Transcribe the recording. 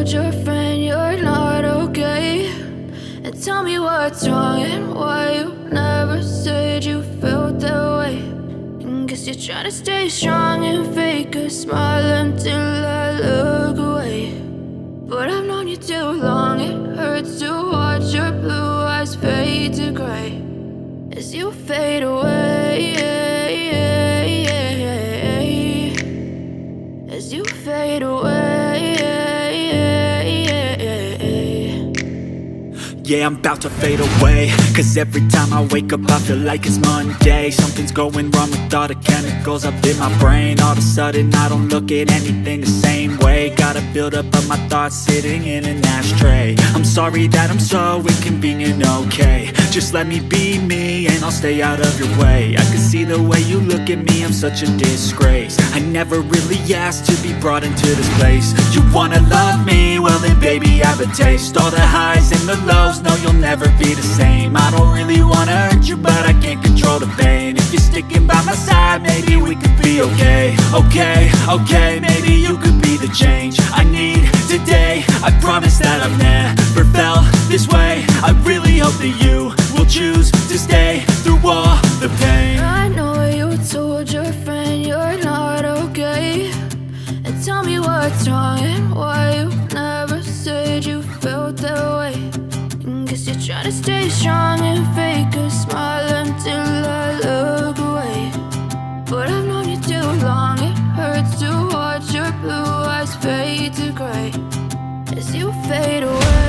told your friend you're not okay? And tell me what's wrong and why you never said you felt that way. And guess you're trying to stay strong and fake a smile until I look away. But I've known you too long, it hurts to watch your blue eyes fade to gray as you fade away, as you fade away. Yeah, I'm about to fade away, cause every time I wake up I feel like it's Monday. Something's going wrong with all the chemicals up in my brain. All of a sudden I don't look at anything the same way. Got a buildup of my thoughts sitting in an ashtray. I'm sorry that I'm so inconvenient, okay? Just let me be me and I'll stay out of your way. I can see the way you look at me, I'm such a disgrace. I never really asked to be brought into this place. You wanna love me? Well then baby have a taste. All the highs and the lows, no you'll never be the same. I don't really wanna hurt you but I can't control the pain. If you're sticking by my side maybe we could be okay. Okay, maybe you could be the change I need today. I promise that I've never felt this way. I really hope that you will choose to stay through all the pain. I know you told your friend you're not okay. And tell me what's wrong and why you never said you felt that way. And guess you're trying to stay strong and fake a smile until I look away. But I've known you too long, it hurts to watch your blue eyes fade to gray as you fade away.